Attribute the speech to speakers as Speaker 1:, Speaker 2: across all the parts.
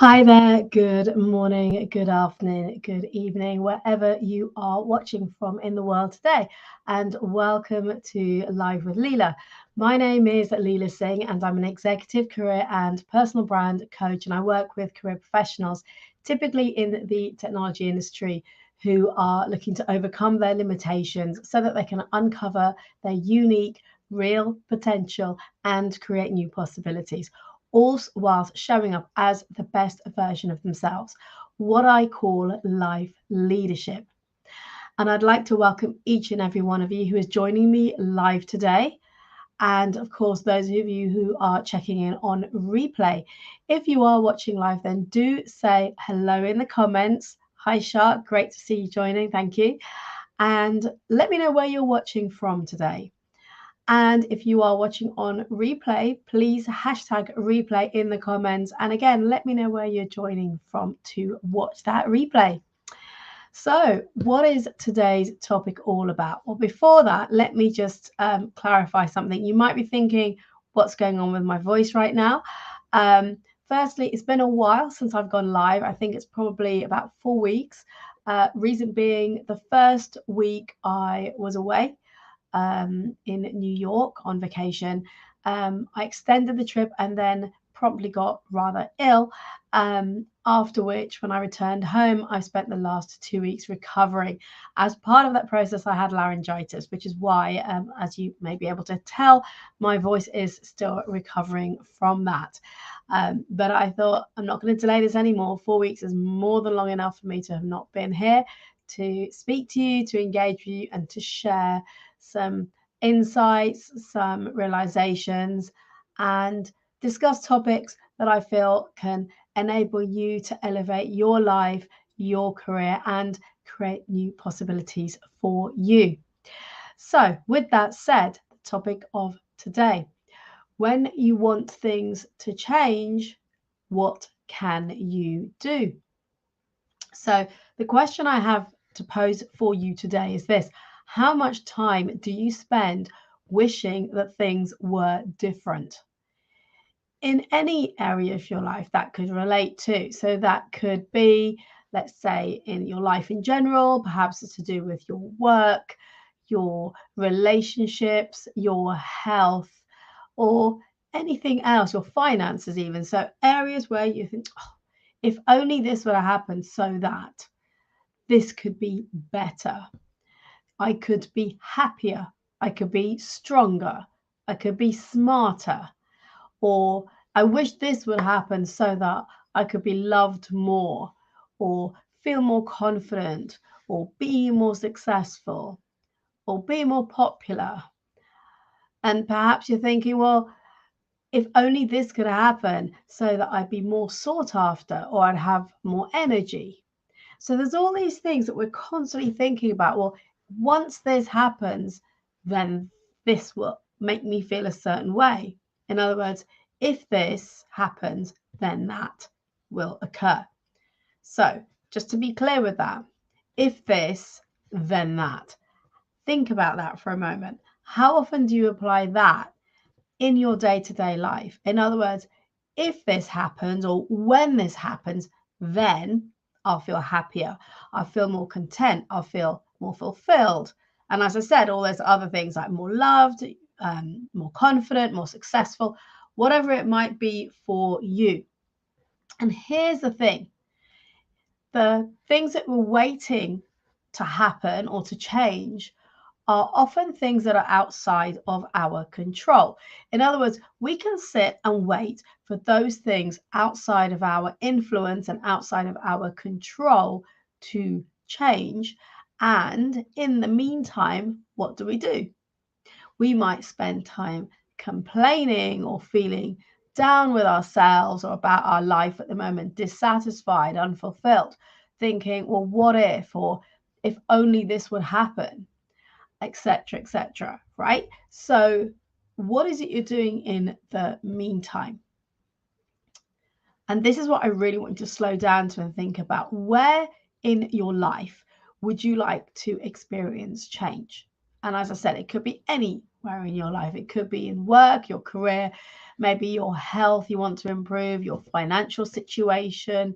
Speaker 1: Hi there, good morning, good afternoon, good evening, wherever you are watching from in the world today. And welcome to Live with Leila. My name is Leila Singh, and I'm an executive career and personal brand coach. And I work with career professionals, typically in the technology industry, who are looking to overcome their limitations so that they can uncover their unique, real potential and create new possibilities, all whilst showing up as the best version of themselves, what I call life leadership. And I'd like to welcome each and every one of you who is joining me live today. And of course, those of you who are checking in on replay. If you are watching live, then do say hello in the comments. Hi, Shark. Great to see you joining. Thank you. And let me know where you're watching from today. And if you are watching on replay, please hashtag replay in the comments. And again, let me know where you're joining from to watch that replay. So, what is today's topic all about? Well, before that, let me just clarify something. You might be thinking, what's going on with my voice right now? Firstly, it's been a while since I've gone live. I think it's probably about 4 weeks. Reason being, the first week I was away in New York on vacation. I extended the trip and then promptly got rather ill. After which, when I returned home, I spent the last 2 weeks recovering. As part of that process, I had laryngitis, which is why, as you may be able to tell, my voice is still recovering from that. But I thought, I'm not going to delay this anymore. 4 weeks is more than long enough for me to have not been here to speak to you, to engage with you, and to share some insights, some realizations, and discuss topics that I feel can enable you to elevate your life, your career, and create new possibilities for you. So, with that said, the topic of today: when you want things to change, what can you do? So, the question I have to pose for you today is this: how much time do you spend wishing that things were different? In any area of your life that could relate to. So, that could be, let's say, in your life in general, perhaps it's to do with your work, your relationships, your health, or anything else, your finances, even. So, areas where you think, oh, if only this would have happened so that this could be better. I could be happier. I could be stronger. I could be smarter. Or I wish this would happen so that I could be loved more, or feel more confident, or be more successful, or be more popular. And perhaps you're thinking, well, if only this could happen so that I'd be more sought after, or I'd have more energy. So there's all these things that we're constantly thinking about. Well, once this happens, then this will make me feel a certain way. In other words, if this happens, then that will occur. So just to be clear with that, if this, then that. Think about that for a moment. How often do you apply that in your day-to-day life? In other words, if this happens or when this happens, then I'll feel happier. I'll feel more content. I'll feel more fulfilled. And as I said, all those other things like more loved, more confident, more successful, whatever it might be for you. And here's the thing: the things that we're waiting to happen or to change are often things that are outside of our control. In other words, we can sit and wait for those things outside of our influence and outside of our control to change. And in the meantime, what do? We might spend time complaining or feeling down with ourselves or about our life at the moment, dissatisfied, unfulfilled, thinking, well, what if, or if only this would happen, etc., right? So, what is it you're doing in the meantime? And this is what I really want you to slow down to and think about. Where in your life would you like to experience change? And as I said, it could be any Where in your life? It could be in work, your career, maybe your health you want to improve, your financial situation,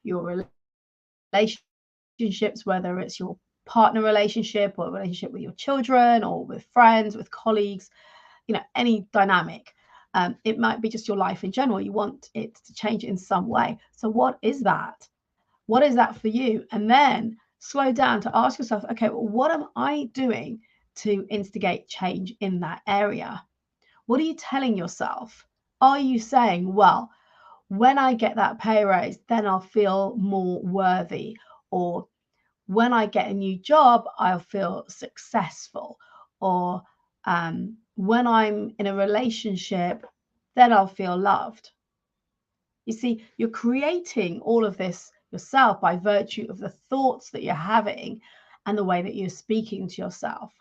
Speaker 1: your relationships, whether it's your partner relationship or relationship with your children or with friends, with colleagues, any dynamic. It might be just your life in general. You want it to change in some way. So, what is that? What is that for you? And then slow down to ask yourself, okay, well, what am I doing to instigate change in that area? What are you telling yourself? Are you saying, well, when I get that pay raise, then I'll feel more worthy? Or when I get a new job, I'll feel successful? Or when I'm in a relationship, then I'll feel loved. You see, you're creating all of this yourself by virtue of the thoughts that you're having and the way that you're speaking to yourself.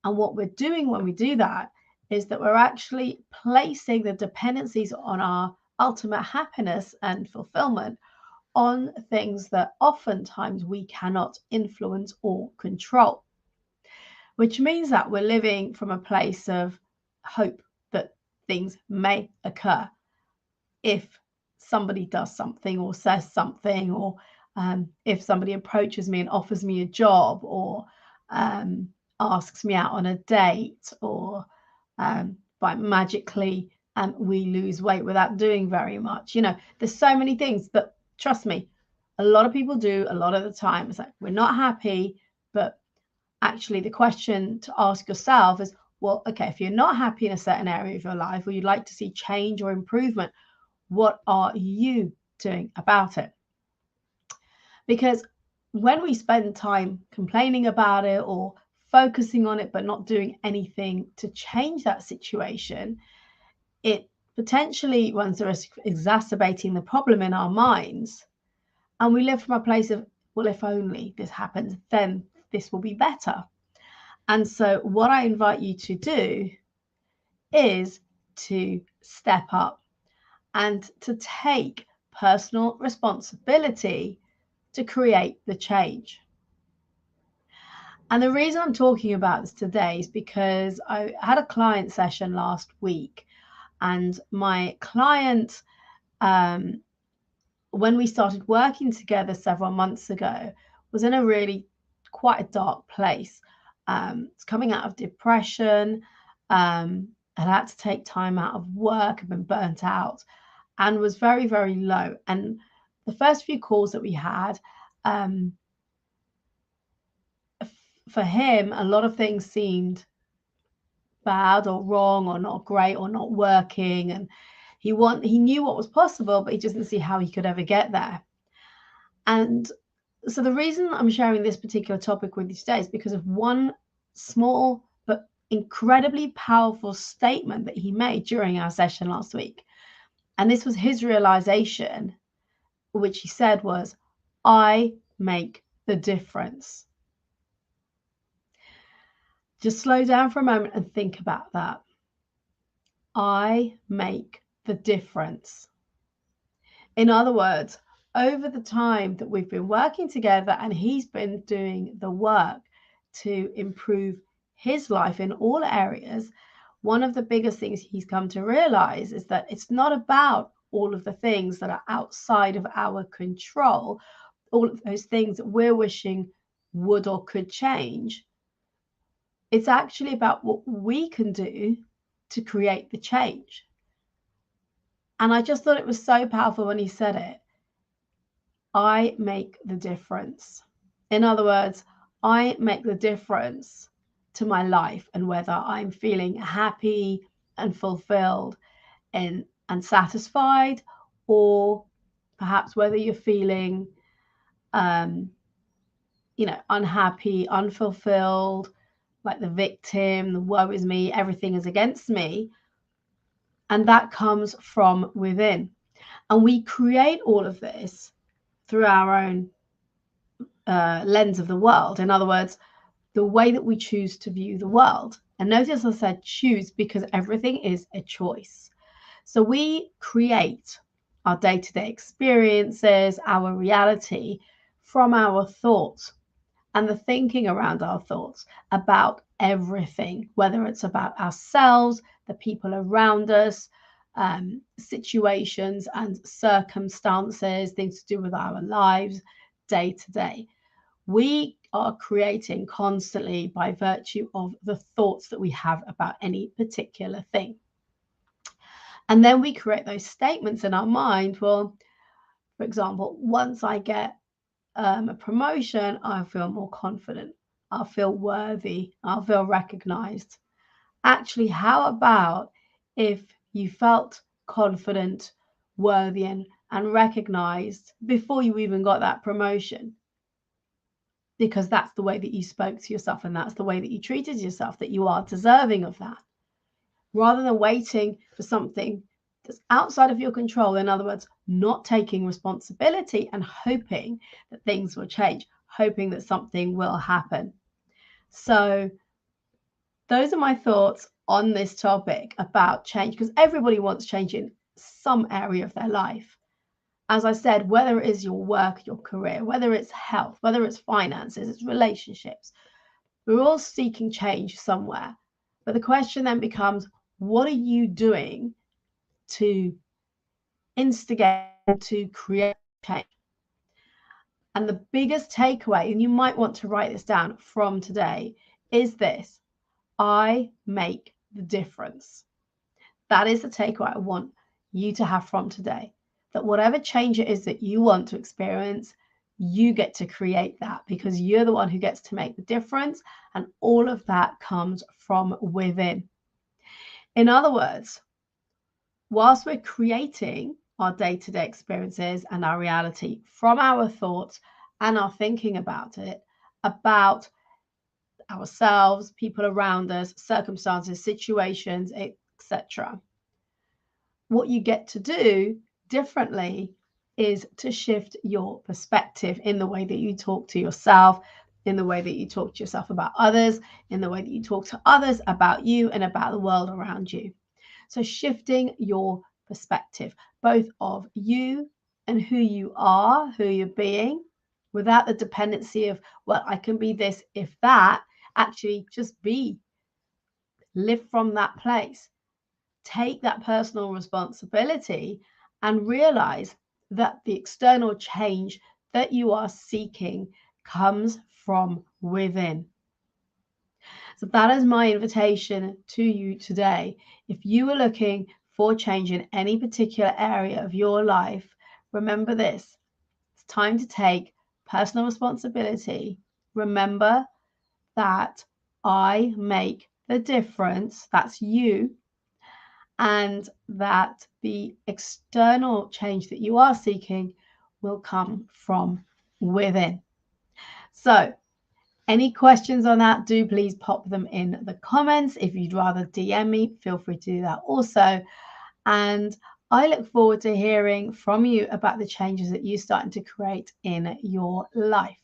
Speaker 1: And what we're doing when we do that is that we're actually placing the dependencies on our ultimate happiness and fulfillment on things that oftentimes we cannot influence or control, which means that we're living from a place of hope that things may occur if somebody does something or says something, or if somebody approaches me and offers me a job, or asks me out on a date, or by magically we lose weight without doing very much. There's so many things, but trust me, a lot of people do a lot of the time. It's like we're not happy, but actually the question to ask yourself is, well, okay, if you're not happy in a certain area of your life, or you'd like to see change or improvement, what are you doing about it? Because when we spend time complaining about it or focusing on it but not doing anything to change that situation, it potentially runs the risk of exacerbating the problem in our minds. And we live from a place of, well, if only this happens, then this will be better. And so what I invite you to do is to step up and to take personal responsibility to create the change. And the reason I'm talking about this today is because I had a client session last week, and my client, when we started working together several months ago, was in a really quite a dark place. It's coming out of depression, had had to take time out of work, had been burnt out, and was very, very low. And the first few calls that we had, for him, a lot of things seemed bad or wrong or not great or not working. And he knew what was possible, but he just didn't see how he could ever get there. And so the reason I'm sharing this particular topic with you today is because of one small but incredibly powerful statement that he made during our session last week. And this was his realization, which he said was, I make the difference. Just slow down for a moment and think about that. I make the difference. In other words, over the time that we've been working together and he's been doing the work to improve his life in all areas, one of the biggest things he's come to realize is that it's not about all of the things that are outside of our control, all of those things that we're wishing would or could change. It's actually about what we can do to create the change. And I just thought it was so powerful when he said it. I make the difference. In other words, I make the difference to my life and whether I'm feeling happy and fulfilled and satisfied, or perhaps whether you're feeling, unhappy, unfulfilled, like the victim, the woe is me, everything is against me. And that comes from within. And we create all of this through our own lens of the world. In other words, the way that we choose to view the world. And notice I said choose because everything is a choice. So we create our day-to-day experiences, our reality from our thoughts. and the thinking around our thoughts about everything, whether it's about ourselves, the people around us, situations and circumstances, things to do with our lives day to day. We are creating constantly by virtue of the thoughts that we have about any particular thing. And then we create those statements in our mind. Well, for example, once I get a promotion, I'll feel more confident. I'll feel worthy. I'll feel recognized. Actually, how about if you felt confident, worthy, and recognized before you even got that promotion? Because that's the way that you spoke to yourself and that's the way that you treated yourself, that you are deserving of that. Rather than waiting for something that's outside of your control, in other words, not taking responsibility and hoping that things will change, hoping that something will happen. So those are my thoughts on this topic about change, because everybody wants change in some area of their life. As I said, whether it is your work, your career, whether it's health, whether it's finances, it's relationships, we're all seeking change somewhere. But the question then becomes, what are you doing to instigate, to create change? And the biggest takeaway, and you might want to write this down from today, is this: I make the difference. That is the takeaway I want you to have from today. That whatever change it is that you want to experience, you get to create that, because you're the one who gets to make the difference, and all of that comes from within. In other words, whilst we're creating our day-to-day experiences and our reality from our thoughts and our thinking about it, about ourselves, people around us, circumstances, situations, etc., what you get to do differently is to shift your perspective in the way that you talk to yourself, in the way that you talk to yourself about others, in the way that you talk to others about you and about the world around you. So shifting your perspective, both of you and who you are, who you're being, without the dependency of, well, I can be this if that. Actually, just be. Live from that place. Take that personal responsibility and realize that the external change that you are seeking comes from within. So that is my invitation to you today. If you are looking for change in any particular area of your life, remember this: it's time to take personal responsibility. Remember that I make the difference. That's you. And that the external change that you are seeking will come from within. So, any questions on that, do please pop them in the comments. If you'd rather DM me, feel free to do that also. And I look forward to hearing from you about the changes that you're starting to create in your life.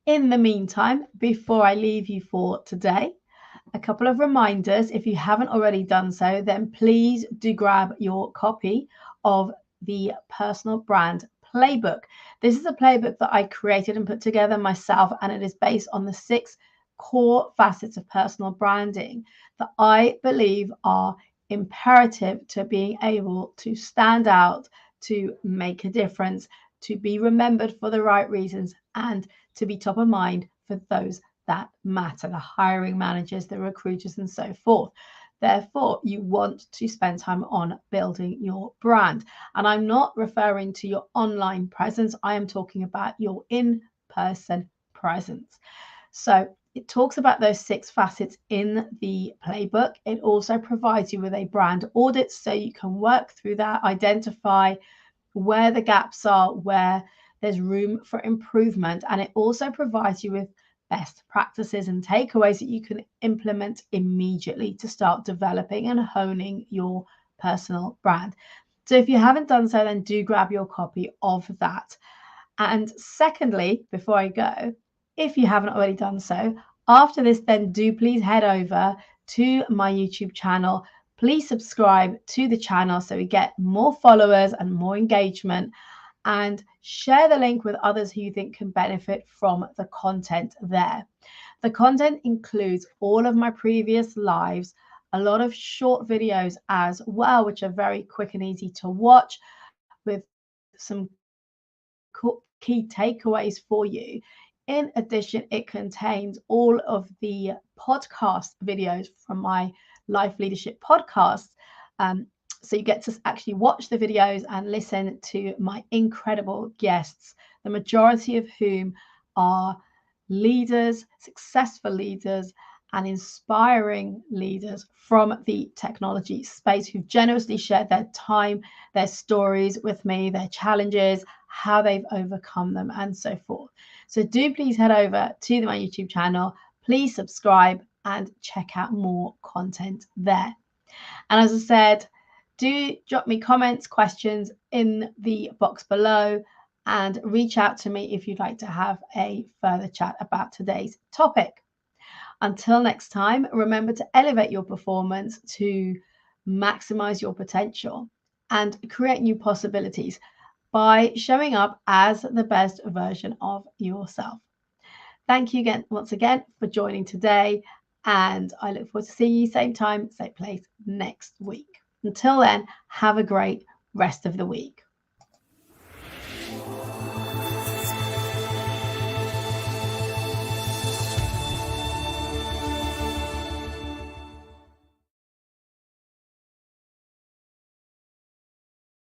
Speaker 1: In the meantime, before I leave you for today, a couple of reminders. If you haven't already done so, then please do grab your copy of the Personal Brand Playbook. This is a playbook that I created and put together myself, and it is based on the 6 core facets of personal branding that I believe are imperative to being able to stand out, to make a difference, to be remembered for the right reasons, and to be top of mind for those that matter, the hiring managers, the recruiters, and so forth. Therefore, you want to spend time on building your brand. And I'm not referring to your online presence. I am talking about your in-person presence. So it talks about those 6 facets in the playbook. It also provides you with a brand audit so you can work through that, identify where the gaps are, where there's room for improvement. And it also provides you with best practices and takeaways that you can implement immediately to start developing and honing your personal brand. So if you haven't done so, then do grab your copy of that. And secondly, before I go, if you haven't already done so, after this, then do please head over to my YouTube channel. Please subscribe to the channel so we get more followers and more engagement. and share the link with others who you think can benefit from the content there. The content includes all of my previous lives, a lot of short videos as well, which are very quick and easy to watch with some key takeaways for you. In addition, it contains all of the podcast videos from my Life Leadership podcast. So you get to actually watch the videos and listen to my incredible guests, the majority of whom are leaders, successful leaders, and inspiring leaders from the technology space who've generously shared their time, their stories with me, their challenges, how they've overcome them, and so forth. So do please head over to my YouTube channel. Please subscribe and check out more content there. And as I said, do drop me comments, questions in the box below, and reach out to me if you'd like to have a further chat about today's topic. Until next time, remember to elevate your performance to maximize your potential and create new possibilities by showing up as the best version of yourself. Thank you again, once again, for joining today. And I look forward to seeing you same time, same place next week. Until then, have a great rest of the week.